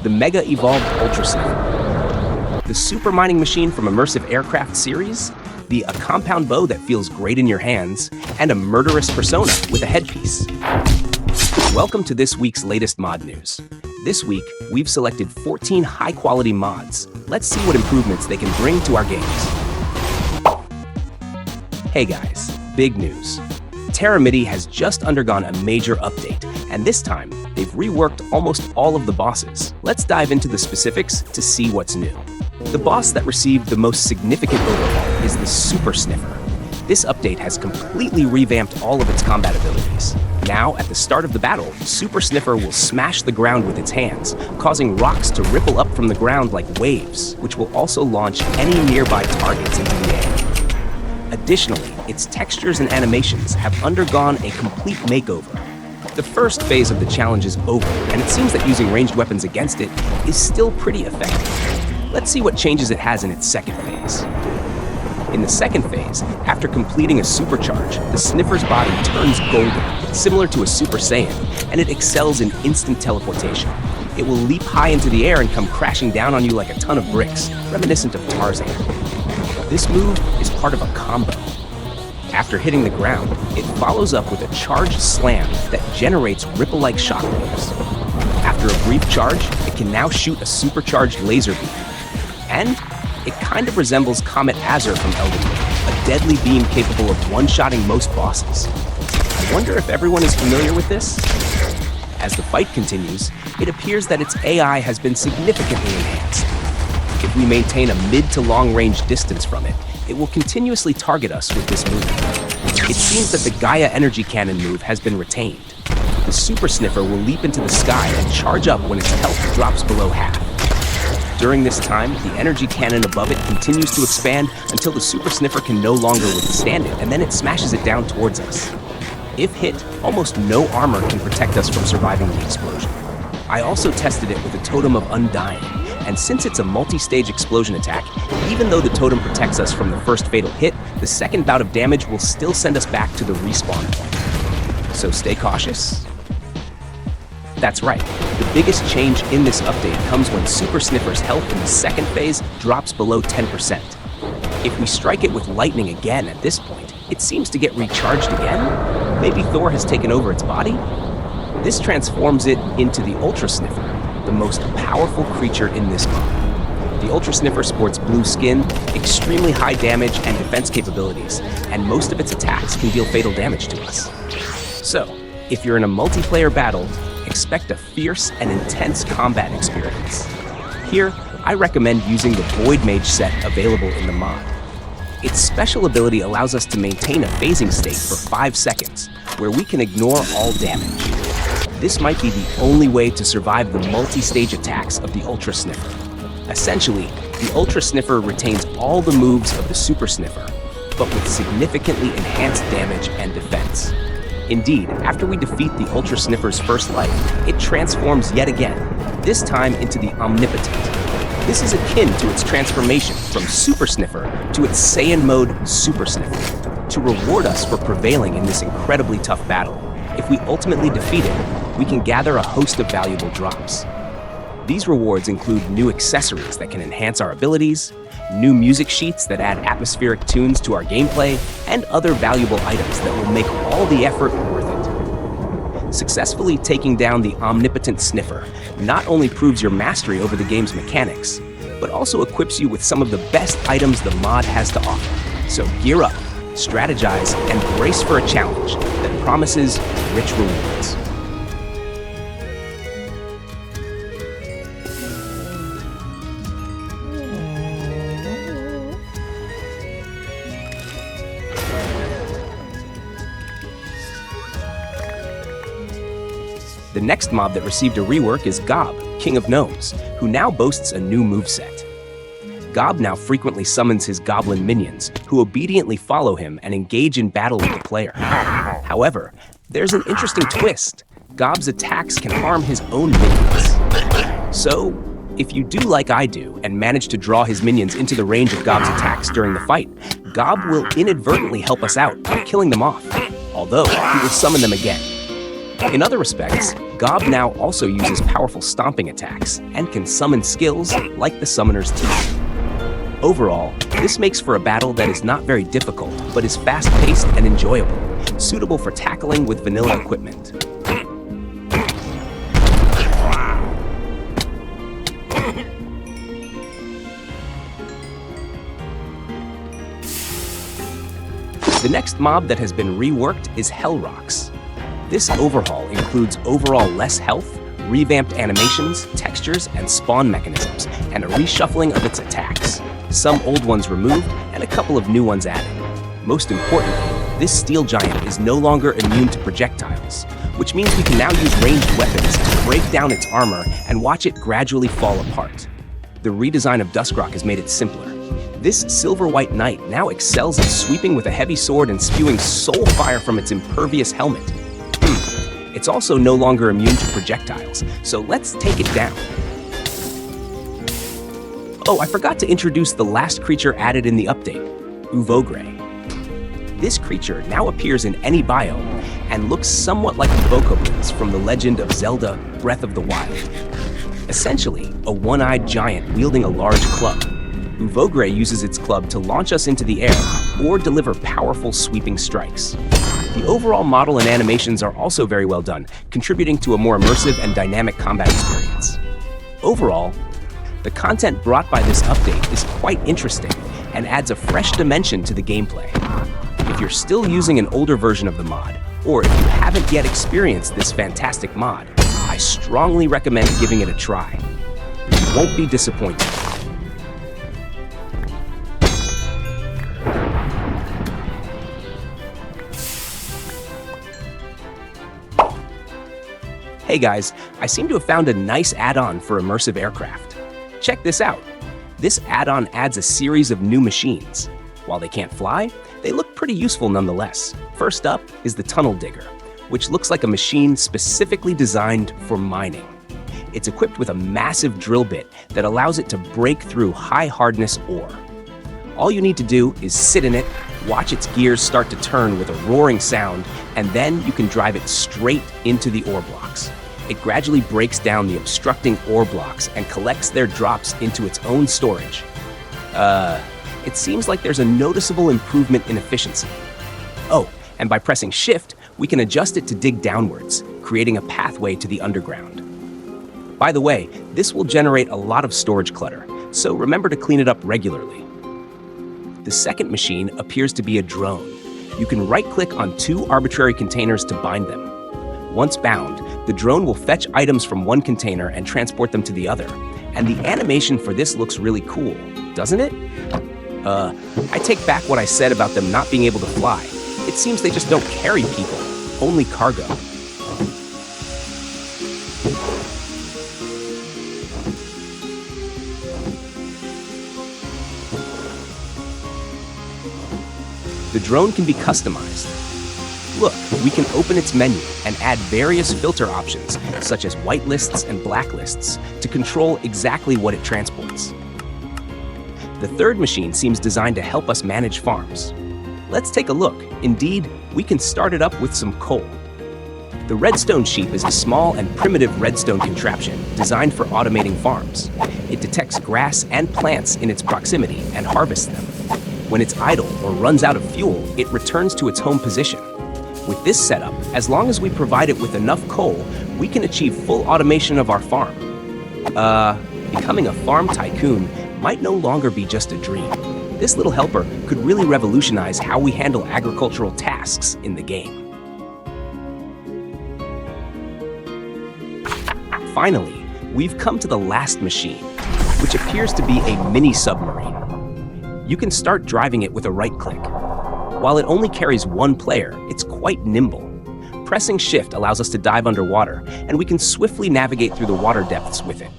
the Mega Evolved Ultra Sniffer, the Super Mining Machine from Immersive Aircraft series, a compound bow that feels great in your hands, and a murderous persona with a headpiece. Welcome to this week's latest mod news. This week, we've selected 14 high-quality mods. Let's see what improvements they can bring to our games. Hey guys, big news. Terramity has just undergone a major update, and this time, they've reworked almost all of the bosses. Let's dive into the specifics to see what's new. The boss that received the most significant overhaul is the Super Sniffer. This update has completely revamped all of its combat abilities. Now, at the start of the battle, Super Sniffer will smash the ground with its hands, causing rocks to ripple up from the ground like waves, which will also launch any nearby targets into the air. Additionally, its textures and animations have undergone a complete makeover. The first phase of the challenge is over, and it seems that using ranged weapons against it is still pretty effective. Let's see what changes it has in its second phase. In the second phase, after completing a supercharge, the Sniffer's body turns golden, similar to a Super Saiyan, and it excels in instant teleportation. It will leap high into the air and come crashing down on you like a ton of bricks, reminiscent of Tarzan. This move is part of a combo. After hitting the ground, it follows up with a charged slam that generates ripple-like shockwaves. After a brief charge, it can now shoot a supercharged laser beam. And it kind of resembles Comet Azure from Elden Ring, a deadly beam capable of one-shotting most bosses. I wonder if everyone is familiar with this? As the fight continues, it appears that its AI has been significantly enhanced. If we maintain a mid to long range distance from it, it will continuously target us with this move. It seems that the Gaia Energy Cannon move has been retained. The Super Sniffer will leap into the sky and charge up when its health drops below half. During this time, the energy cannon above it continues to expand until the Super Sniffer can no longer withstand it, and then it smashes it down towards us. If hit, almost no armor can protect us from surviving the explosion. I also tested it with a Totem of Undying, and since it's a multi-stage explosion attack, even though the totem protects us from the first fatal hit, the second bout of damage will still send us back to the respawn point. So stay cautious. That's right, the biggest change in this update comes when Super Sniffer's health in the second phase drops below 10%. If we strike it with lightning again at this point, it seems to get recharged again? Maybe Thor has taken over its body? This transforms it into the Ultra Sniffer, the most powerful creature in this mod. The Ultra Sniffer sports blue skin, extremely high damage and defense capabilities, and most of its attacks can deal fatal damage to us. So, if you're in a multiplayer battle, expect a fierce and intense combat experience. Here, I recommend using the Void Mage set available in the mod. Its special ability allows us to maintain a phasing state for 5 seconds, where we can ignore all damage. This might be the only way to survive the multi-stage attacks of the Ultra Sniffer. Essentially, the Ultra Sniffer retains all the moves of the Super Sniffer, but with significantly enhanced damage and defense. Indeed, after we defeat the Ultra Sniffer's first life, it transforms yet again, this time into the Omnipotent. This is akin to its transformation from Super Sniffer to its Saiyan mode Super Sniffer, to reward us for prevailing in this incredibly tough battle. If we ultimately defeat it, we can gather a host of valuable drops. These rewards include new accessories that can enhance our abilities, new music sheets that add atmospheric tunes to our gameplay, and other valuable items that will make all the effort worth it. Successfully taking down the Omnipotent Sniffer not only proves your mastery over the game's mechanics, but also equips you with some of the best items the mod has to offer. So gear up, strategize, and brace for a challenge that promises rich rewards. The next mob that received a rework is Gob, King of Gnomes, who now boasts a new moveset. Gob now frequently summons his goblin minions, who obediently follow him and engage in battle with the player. However, there's an interesting twist. Gob's attacks can harm his own minions. So, if you do like I do and manage to draw his minions into the range of Gob's attacks during the fight, Gob will inadvertently help us out by killing them off, although he will summon them again. In other respects, Gob now also uses powerful stomping attacks and can summon skills like the Summoner's Teeth. Overall, this makes for a battle that is not very difficult, but is fast-paced and enjoyable, suitable for tackling with vanilla equipment. The next mob that has been reworked is Hellrocks. This overhaul includes overall less health, revamped animations, textures, and spawn mechanisms, and a reshuffling of its attacks. Some old ones removed, and a couple of new ones added. Most importantly, this steel giant is no longer immune to projectiles, which means we can now use ranged weapons to break down its armor and watch it gradually fall apart. The redesign of Duskrock has made it simpler. This silver-white knight now excels at sweeping with a heavy sword and spewing soul fire from its impervious helmet. It's also no longer immune to projectiles, so let's take it down. Oh, I forgot to introduce the last creature added in the update, Uvogre. This creature now appears in any biome and looks somewhat like the Bokoblins from the Legend of Zelda Breath of the Wild. Essentially, a one-eyed giant wielding a large club. Uvogre uses its club to launch us into the air or deliver powerful sweeping strikes. The overall model and animations are also very well done, contributing to a more immersive and dynamic combat experience. Overall, the content brought by this update is quite interesting and adds a fresh dimension to the gameplay. If you're still using an older version of the mod, or if you haven't yet experienced this fantastic mod, I strongly recommend giving it a try. You won't be disappointed. Hey guys, I seem to have found a nice add-on for immersive aircraft. Check this out. This add-on adds a series of new machines. While they can't fly, they look pretty useful nonetheless. First up is the Tunnel Digger, which looks like a machine specifically designed for mining. It's equipped with a massive drill bit that allows it to break through high-hardness ore. All you need to do is sit in it, watch its gears start to turn with a roaring sound, and then you can drive it straight into the ore blocks. It gradually breaks down the obstructing ore blocks and collects their drops into its own storage. It seems like there's a noticeable improvement in efficiency. Oh, and by pressing Shift, we can adjust it to dig downwards, creating a pathway to the underground. By the way, this will generate a lot of storage clutter, so remember to clean it up regularly. The second machine appears to be a drone. You can right-click on two arbitrary containers to bind them. Once bound, the drone will fetch items from one container and transport them to the other. And the animation for this looks really cool, doesn't it? I take back what I said about them not being able to fly. It seems they just don't carry people, only cargo. The drone can be customized. Look, we can open its menu and add various filter options, such as whitelists and blacklists, to control exactly what it transports. The third machine seems designed to help us manage farms. Let's take a look. Indeed, we can start it up with some coal. The Redstone Sheep is a small and primitive redstone contraption designed for automating farms. It detects grass and plants in its proximity and harvests them. When it's idle or runs out of fuel, it returns to its home position. With this setup, as long as we provide it with enough coal, we can achieve full automation of our farm. Becoming a farm tycoon might no longer be just a dream. This little helper could really revolutionize how we handle agricultural tasks in the game. Finally, we've come to the last machine, which appears to be a mini submarine. You can start driving it with a right-click. While it only carries one player, it's quite nimble. Pressing Shift allows us to dive underwater, and we can swiftly navigate through the water depths with it.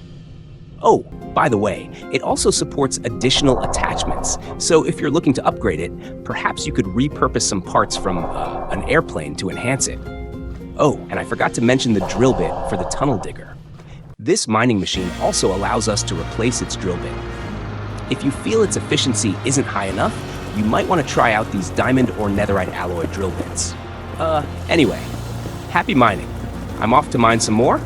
Oh, by the way, it also supports additional attachments, so if you're looking to upgrade it, perhaps you could repurpose some parts from an airplane to enhance it. Oh, and I forgot to mention the drill bit for the Tunnel Digger. This mining machine also allows us to replace its drill bit. If you feel its efficiency isn't high enough, you might want to try out these diamond or netherite alloy drill bits. Anyway, happy mining. I'm off to mine some more.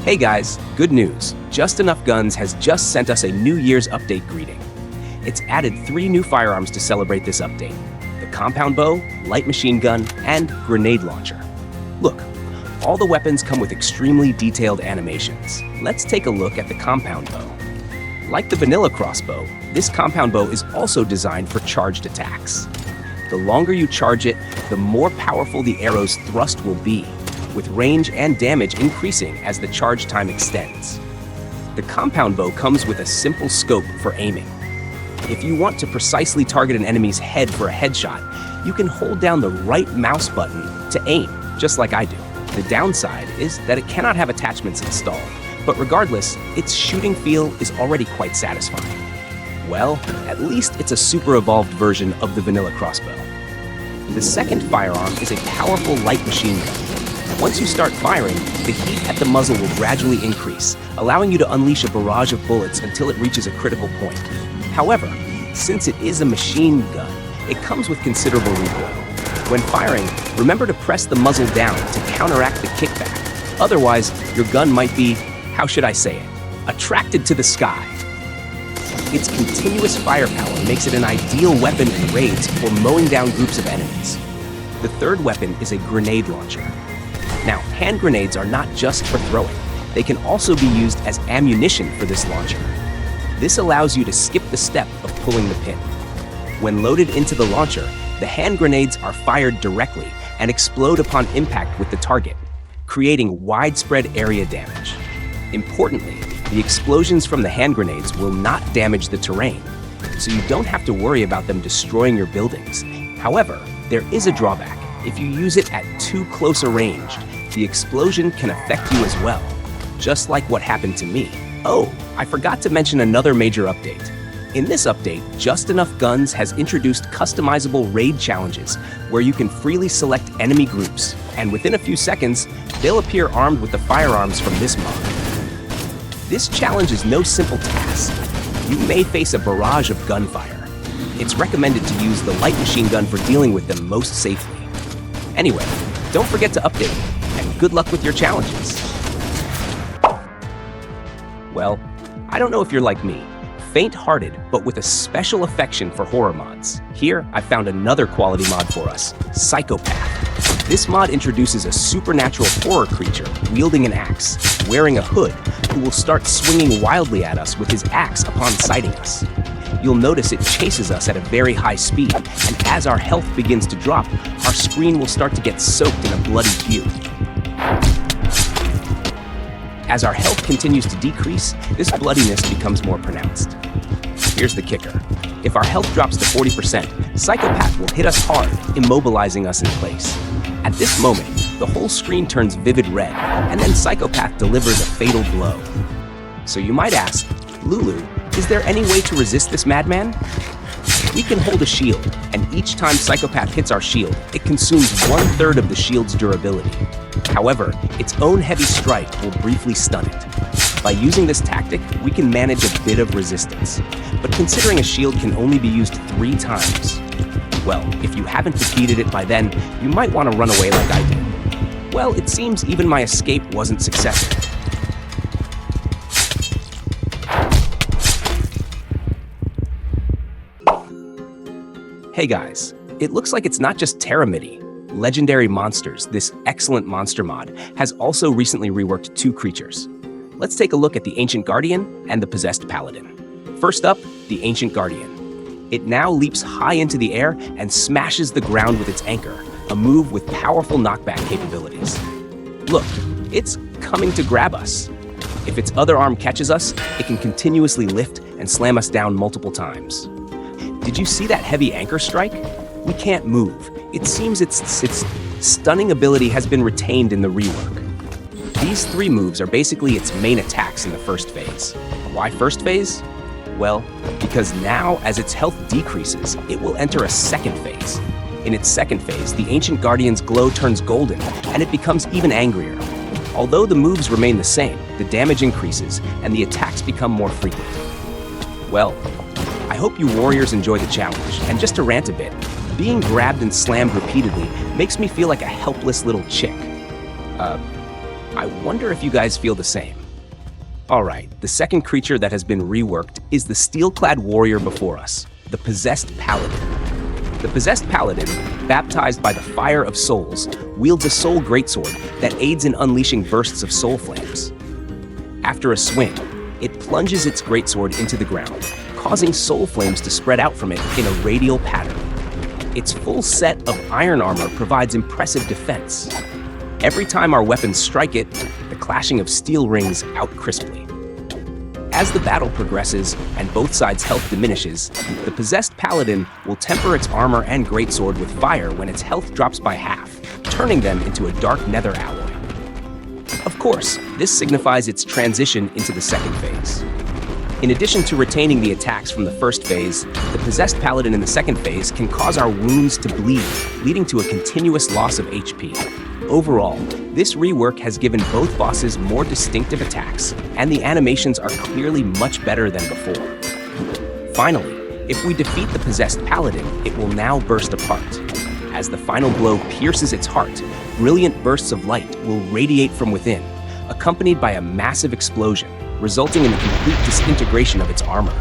Hey guys, good news. Just Enough Guns has just sent us a New Year's update greeting. It's added 3 new firearms to celebrate this update: the compound bow, light machine gun, and grenade launcher. Look, all the weapons come with extremely detailed animations. Let's take a look at the compound bow. Like the vanilla crossbow, this compound bow is also designed for charged attacks. The longer you charge it, the more powerful the arrow's thrust will be, with range and damage increasing as the charge time extends. The compound bow comes with a simple scope for aiming. If you want to precisely target an enemy's head for a headshot, you can hold down the right mouse button to aim, just like I do. The downside is that it cannot have attachments installed, but regardless, its shooting feel is already quite satisfying. Well, at least it's a super evolved version of the vanilla crossbow. The second firearm is a powerful light machine gun. Once you start firing, the heat at the muzzle will gradually increase, allowing you to unleash a barrage of bullets until it reaches a critical point. However, since it is a machine gun, it comes with considerable recoil. When firing, remember to press the muzzle down to counteract the kickback. Otherwise, your gun might be, how should I say it, attracted to the sky. Its continuous firepower makes it an ideal weapon in raids or mowing down groups of enemies. The third weapon is a grenade launcher. Now, hand grenades are not just for throwing. They can also be used as ammunition for this launcher. This allows you to skip the step of pulling the pin. When loaded into the launcher, the hand grenades are fired directly and explode upon impact with the target, creating widespread area damage. Importantly, the explosions from the hand grenades will not damage the terrain, so you don't have to worry about them destroying your buildings. However, there is a drawback. If you use it at too close a range, the explosion can affect you as well, just like what happened to me. Oh, I forgot to mention another major update. In this update, Just Enough Guns has introduced customizable raid challenges where you can freely select enemy groups, and within a few seconds, they'll appear armed with the firearms from this mod. This challenge is no simple task. You may face a barrage of gunfire. It's recommended to use the light machine gun for dealing with them most safely. Anyway, don't forget to update, and good luck with your challenges. Well, I don't know if you're like me, faint-hearted but with a special affection for horror mods. Here, I found another quality mod for us, Psychopath. This mod introduces a supernatural horror creature wielding an axe, wearing a hood, who will start swinging wildly at us with his axe upon sighting us. You'll notice it chases us at a very high speed, and as our health begins to drop, our screen will start to get soaked in a bloody hue. As our health continues to decrease, this bloodiness becomes more pronounced. Here's the kicker. If our health drops to 40%, Psychopath will hit us hard, immobilizing us in place. At this moment, the whole screen turns vivid red, and then Psychopath delivers a fatal blow. So you might ask, Lulu, is there any way to resist this madman? We can hold a shield, and each time Psychopath hits our shield, it consumes 1/3 of the shield's durability. However, its own heavy strike will briefly stun it. By using this tactic, we can manage a bit of resistance. But considering a shield can only be used 3 times, well, if you haven't defeated it by then, you might want to run away like I did. Well, it seems even my escape wasn't successful. Hey guys, it looks like it's not just Terramity. Legendary Monsters, this excellent monster mod, has also recently reworked 2 creatures. Let's take a look at the Ancient Guardian and the Possessed Paladin. First up, the Ancient Guardian. It now leaps high into the air and smashes the ground with its anchor, a move with powerful knockback capabilities. Look, it's coming to grab us. If its other arm catches us, it can continuously lift and slam us down multiple times. Did you see that heavy anchor strike? We can't move. It seems its stunning ability has been retained in the rework. These 3 moves are basically its main attacks in the first phase. Why first phase? Well, because now, as its health decreases, it will enter a second phase. In its second phase, the Ancient Guardian's glow turns golden, and it becomes even angrier. Although the moves remain the same, the damage increases, and the attacks become more frequent. Well, I hope you warriors enjoy the challenge, and just to rant a bit, Being grabbed and slammed repeatedly makes me feel like a helpless little chick. I wonder if you guys feel the same. Alright, the second creature that has been reworked is the steel-clad warrior before us, the Possessed Paladin. The Possessed Paladin, baptized by the Fire of Souls, wields a soul greatsword that aids in unleashing bursts of soul flames. After a swing, it plunges its greatsword into the ground, causing soul flames to spread out from it in a radial pattern. Its full set of iron armor provides impressive defense. Every time our weapons strike it, the clashing of steel rings out crisply. As the battle progresses and both sides' health diminishes, the Possessed Paladin will temper its armor and greatsword with fire when its health drops by half, turning them into a dark nether alloy. Of course, this signifies its transition into the second phase. In addition to retaining the attacks from the first phase, the Possessed Paladin in the second phase can cause our wounds to bleed, leading to a continuous loss of HP. Overall, this rework has given both bosses more distinctive attacks, and the animations are clearly much better than before. Finally, if we defeat the Possessed Paladin, it will now burst apart. As the final blow pierces its heart, brilliant bursts of light will radiate from within, accompanied by a massive explosion, resulting in the complete disintegration of its armor.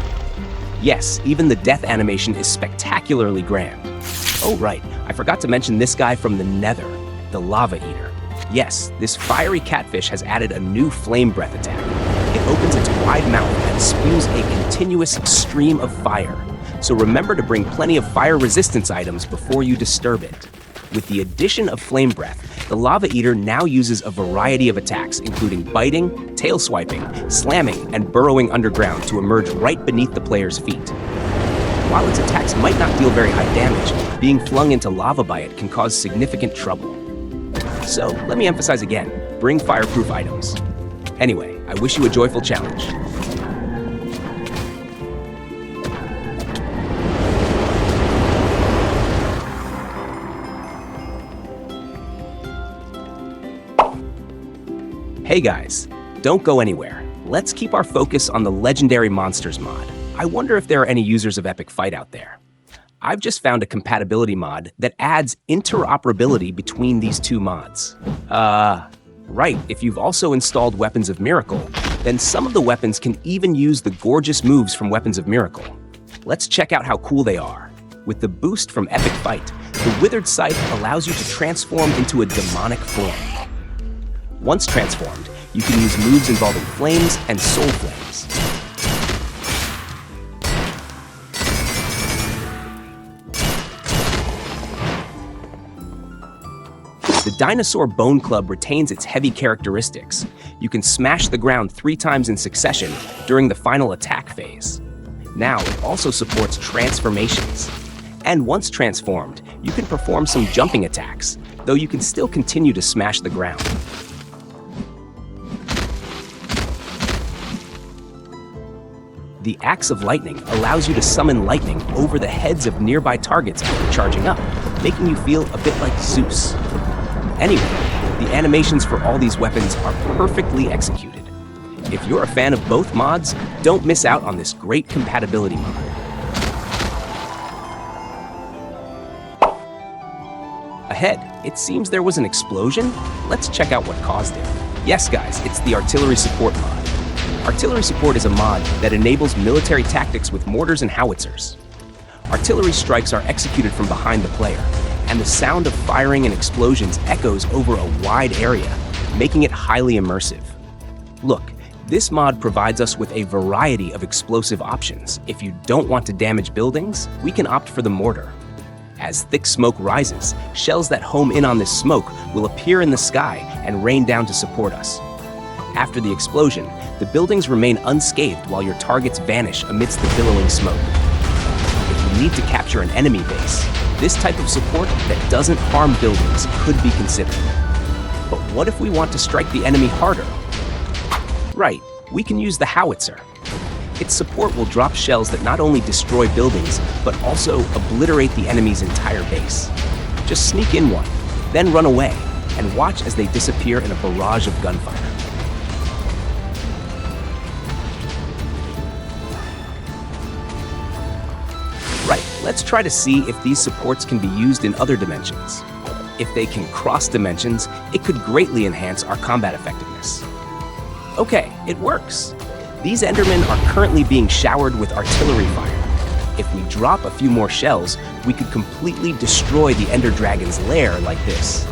Yes, even the death animation is spectacularly grand. Oh right, I forgot to mention this guy from the Nether, the Lava Eater. Yes, this fiery catfish has added a new flame breath attack. It opens its wide mouth and spews a continuous stream of fire. So remember to bring plenty of fire resistance items before you disturb it. With the addition of flame breath, the Lava Eater now uses a variety of attacks, including biting, tail swiping, slamming, and burrowing underground to emerge right beneath the player's feet. While its attacks might not deal very high damage, being flung into lava by it can cause significant trouble. So, let me emphasize again, bring fireproof items. Anyway, I wish you a joyful challenge. Hey guys, don't go anywhere. Let's keep our focus on the Legendary Monsters mod. I wonder if there are any users of Epic Fight out there. I've just found a compatibility mod that adds interoperability between these two mods. Right, if you've also installed Weapons of Miracle, then some of the weapons can even use the gorgeous moves from Weapons of Miracle. Let's check out how cool they are. With the boost from Epic Fight, the Withered Scythe allows you to transform into a demonic form. Once transformed, you can use moves involving flames and soul flames. The Dinosaur Bone Club retains its heavy characteristics. You can smash the ground 3 times in succession during the final attack phase. Now, it also supports transformations. And once transformed, you can perform some jumping attacks, though you can still continue to smash the ground. The Axe of Lightning allows you to summon lightning over the heads of nearby targets after charging up, making you feel a bit like Zeus. Anyway, the animations for all these weapons are perfectly executed. If you're a fan of both mods, don't miss out on this great compatibility mod. Ahead, it seems there was an explosion? Let's check out what caused it. Yes guys, it's the Artillery Support mod. Artillery Support is a mod that enables military tactics with mortars and howitzers. Artillery strikes are executed from behind the player, and the sound of firing and explosions echoes over a wide area, making it highly immersive. Look, this mod provides us with a variety of explosive options. If you don't want to damage buildings, we can opt for the mortar. As thick smoke rises, shells that home in on this smoke will appear in the sky and rain down to support us. After the explosion, the buildings remain unscathed while your targets vanish amidst the billowing smoke. If you need to capture an enemy base, this type of support that doesn't harm buildings could be considered. But what if we want to strike the enemy harder? Right, we can use the howitzer. Its support will drop shells that not only destroy buildings, but also obliterate the enemy's entire base. Just sneak in one, then run away, and watch as they disappear in a barrage of gunfire. Right, Let's try to see if these supports can be used in other dimensions. If they can cross dimensions, it could greatly enhance our combat effectiveness. Okay, it works. These Endermen are currently being showered with artillery fire. If we drop a few more shells, we could completely destroy the Ender Dragon's lair like this.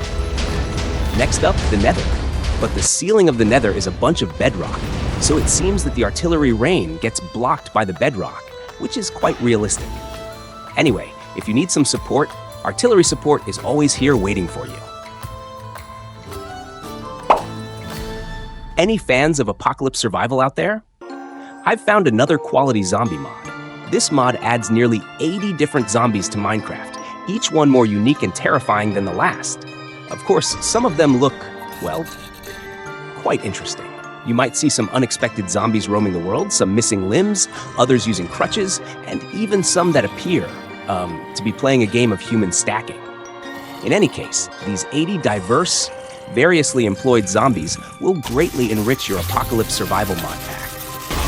Next up, the Nether. But the ceiling of the Nether is a bunch of bedrock, so it seems that the artillery rain gets blocked by the bedrock, which is quite realistic. Anyway, if you need some support, artillery support is always here waiting for you. Any fans of apocalypse survival out there? I've found another quality zombie mod. This mod adds nearly 80 different zombies to Minecraft, each one more unique and terrifying than the last. Of course, some of them look, well, quite interesting. You might see some unexpected zombies roaming the world, some missing limbs, others using crutches, and even some that appear to be playing a game of human stacking. In any case, these 80 diverse, variously employed zombies will greatly enrich your apocalypse survival mod pack.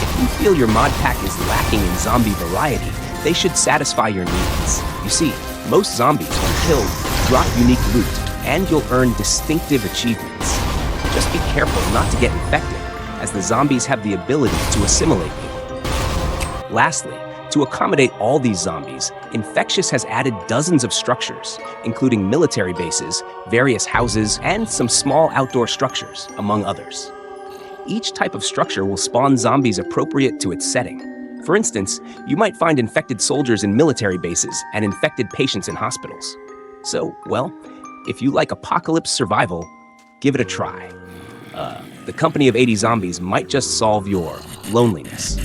If you feel your mod pack is lacking in zombie variety, they should satisfy your needs. You see, most zombies, when killed, drop unique loot, and you'll earn distinctive achievements. Just be careful not to get infected, as the zombies have the ability to assimilate you. Lastly, to accommodate all these zombies, Infectious has added dozens of structures, including military bases, various houses, and some small outdoor structures, among others. Each type of structure will spawn zombies appropriate to its setting. For instance, you might find infected soldiers in military bases and infected patients in hospitals. So, well, if you like apocalypse survival, give it a try. The company of 80 zombies might just solve your loneliness.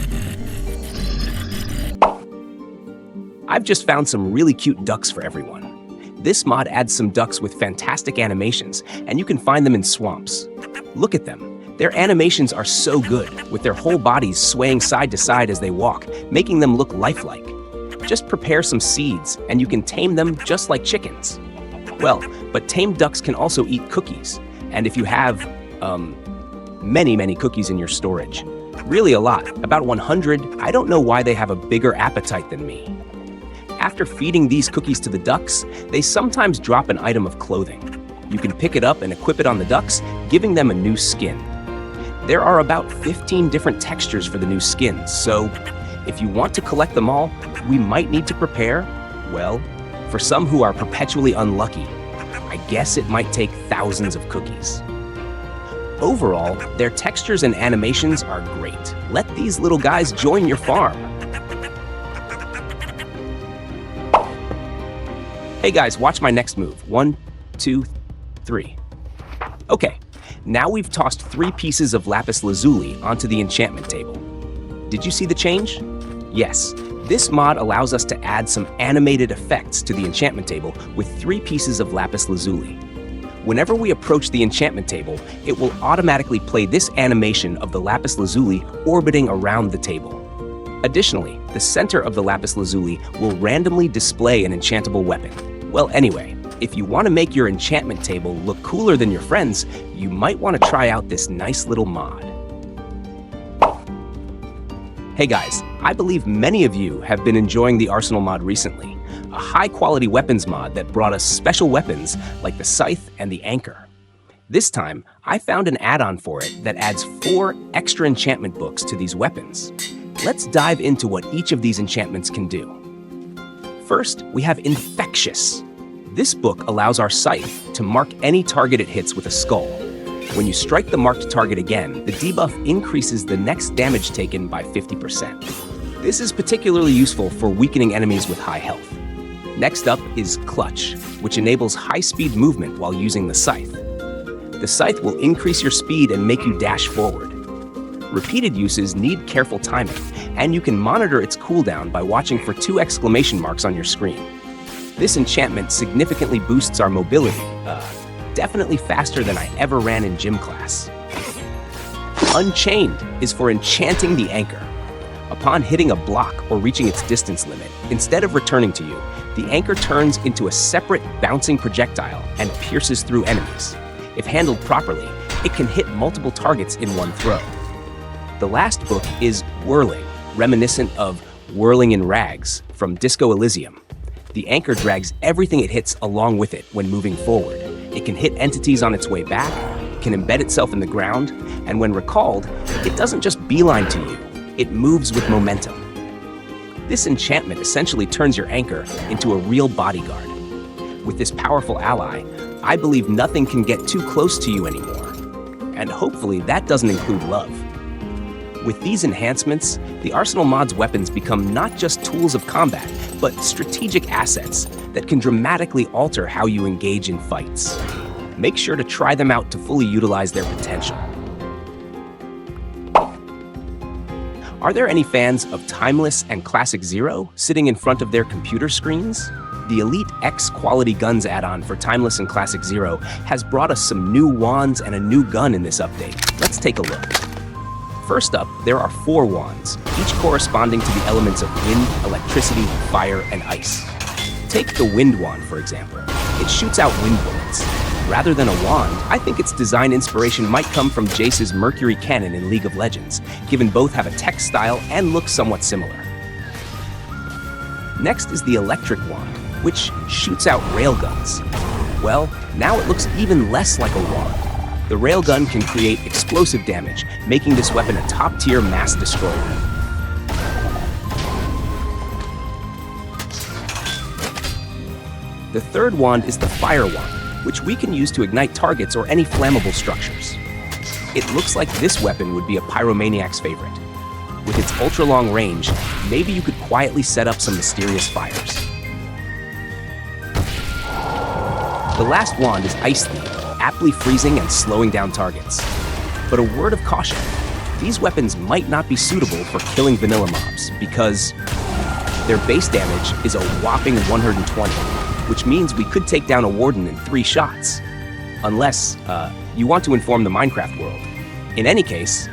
I've just found some really cute ducks for everyone. This mod adds some ducks with fantastic animations, and you can find them in swamps. Look at them. Their animations are so good, with their whole bodies swaying side to side as they walk, making them look lifelike. Just prepare some seeds, and you can tame them just like chickens. Well, but tamed ducks can also eat cookies, and if you have, many cookies in your storage, really a lot, about 100, I don't know why they have a bigger appetite than me. After feeding these cookies to the ducks, they sometimes drop an item of clothing. You can pick it up and equip it on the ducks, giving them a new skin. There are about 15 different textures for the new skins, so if you want to collect them all, we might need to prepare, well, for some who are perpetually unlucky, I guess it might take thousands of cookies. Overall, their textures and animations are great. Let these little guys join your farm. Hey guys, watch my next move. 1, 2, 3. Okay, now we've tossed 3 pieces of lapis lazuli onto the enchantment table. Did you see the change? Yes, this mod allows us to add some animated effects to the enchantment table with 3 pieces of lapis lazuli. Whenever we approach the enchantment table, it will automatically play this animation of the lapis lazuli orbiting around the table. Additionally, the center of the lapis lazuli will randomly display an enchantable weapon. Well, anyway, if you want to make your enchantment table look cooler than your friends, you might want to try out this nice little mod. Hey guys, I believe many of you have been enjoying the Arsenal mod recently, a high-quality weapons mod that brought us special weapons like the Scythe and the Anchor. This time, I found an add-on for it that adds 4 extra enchantment books to these weapons. Let's dive into what each of these enchantments can do. First, we have Infectious. This book allows our Scythe to mark any target it hits with a skull. When you strike the marked target again, the debuff increases the next damage taken by 50%. This is particularly useful for weakening enemies with high health. Next up is Clutch, which enables high-speed movement while using the Scythe. The Scythe will increase your speed and make you dash forward. Repeated uses need careful timing, and you can monitor its cooldown by watching for 2 exclamation marks on your screen. This enchantment significantly boosts our mobility, definitely faster than I ever ran in gym class. Unchained is for enchanting the Anchor. Upon hitting a block or reaching its distance limit, instead of returning to you, the Anchor turns into a separate bouncing projectile and pierces through enemies. If handled properly, it can hit multiple targets in one throw. The last book is Whirling, reminiscent of Whirling in Rags from Disco Elysium. The anchor drags everything it hits along with it when moving forward. It can hit entities on its way back, can embed itself in the ground, and when recalled, it doesn't just beeline to you, it moves with momentum. This enchantment essentially turns your anchor into a real bodyguard. With this powerful ally, I believe nothing can get too close to you anymore. And hopefully that doesn't include love. With these enhancements, the Arsenal mod's weapons become not just tools of combat, but strategic assets that can dramatically alter how you engage in fights. Make sure to try them out to fully utilize their potential. Are there any fans of Timeless and Classic Zero sitting in front of their computer screens? The Elite X Quality Guns add-on for Timeless and Classic Zero has brought us some new wands and a new gun in this update. Let's take a look. First up, there are 4 wands, each corresponding to the elements of wind, electricity, fire, and ice. Take the Wind Wand, for example. It shoots out wind bullets. Rather than a wand, I think its design inspiration might come from Jace's Mercury Cannon in League of Legends, given both have a tech style and look somewhat similar. Next is the Electric Wand, which shoots out railguns. Well, now it looks even less like a wand. The railgun can create explosive damage, making this weapon a top-tier mass destroyer. The third wand is the Fire Wand, which we can use to ignite targets or any flammable structures. It looks like this weapon would be a pyromaniac's favorite. With its ultra-long range, maybe you could quietly set up some mysterious fires. The last wand is Ice Themed, aptly freezing and slowing down targets. But a word of caution, these weapons might not be suitable for killing vanilla mobs because their base damage is a whopping 120, which means we could take down a Warden in 3 shots. Unless, you want to inform the Minecraft world. In any case,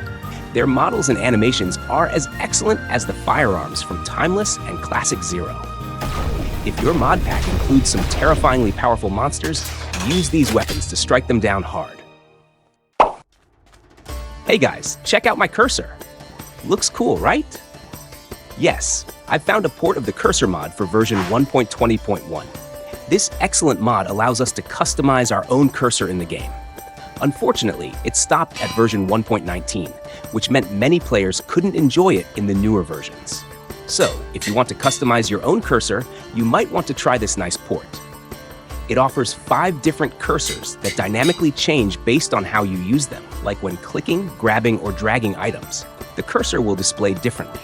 their models and animations are as excellent as the firearms from Timeless and Classic Zero. If your mod pack includes some terrifyingly powerful monsters, use these weapons to strike them down hard. Hey guys, check out my cursor. Looks cool, right? Yes, I've found a port of the cursor mod for version 1.20.1. This excellent mod allows us to customize our own cursor in the game. Unfortunately, it stopped at version 1.19, which meant many players couldn't enjoy it in the newer versions. So, if you want to customize your own cursor, you might want to try this nice port. It offers 5 different cursors that dynamically change based on how you use them, like when clicking, grabbing, or dragging items. The cursor will display differently.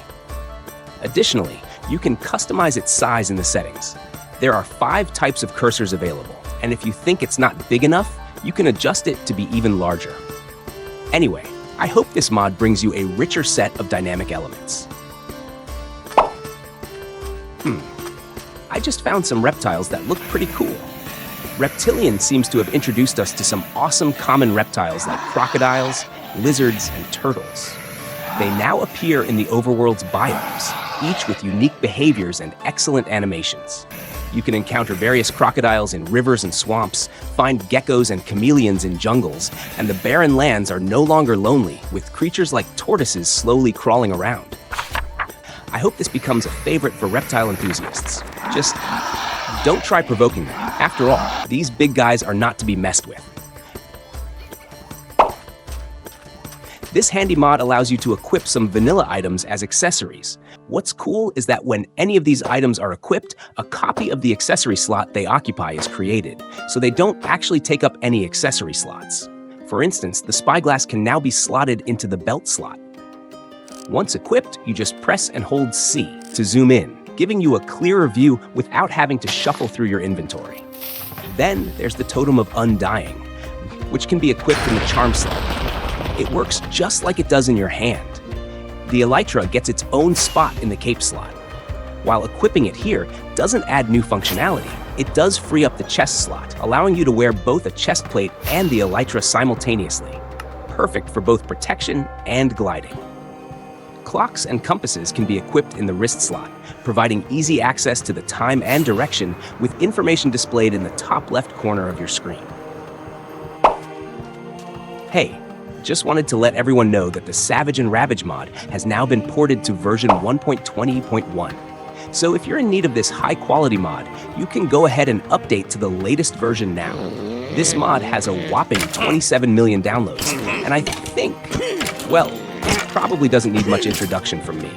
Additionally, you can customize its size in the settings. There are 5 types of cursors available, and if you think it's not big enough, you can adjust it to be even larger. Anyway, I hope this mod brings you a richer set of dynamic elements. I just found some reptiles that look pretty cool. Reptilian seems to have introduced us to some awesome common reptiles like crocodiles, lizards, and turtles. They now appear in the overworld's biomes, each with unique behaviors and excellent animations. You can encounter various crocodiles in rivers and swamps, find geckos and chameleons in jungles, and the barren lands are no longer lonely, with creatures like tortoises slowly crawling around. I hope this becomes a favorite for reptile enthusiasts. Just don't try provoking them. After all, these big guys are not to be messed with. This handy mod allows you to equip some vanilla items as accessories. What's cool is that when any of these items are equipped, a copy of the accessory slot they occupy is created, so they don't actually take up any accessory slots. For instance, the spyglass can now be slotted into the belt slot. Once equipped, you just press and hold C to zoom in, giving you a clearer view without having to shuffle through your inventory. Then there's the Totem of Undying, which can be equipped in the charm slot. It works just like it does in your hand. The Elytra gets its own spot in the cape slot. While equipping it here doesn't add new functionality, it does free up the chest slot, allowing you to wear both a chest plate and the Elytra simultaneously. Perfect for both protection and gliding. Clocks and compasses can be equipped in the wrist slot, providing easy access to the time and direction with information displayed in the top left corner of your screen. Hey, just wanted to let everyone know that the Savage and Ravage mod has now been ported to version 1.20.1. So if you're in need of this high-quality mod, you can go ahead and update to the latest version now. This mod has a whopping 27 million downloads, and I think, well, it probably doesn't need much introduction from me.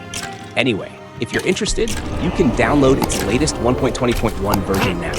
Anyway, if you're interested, you can download its latest 1.20.1 version now.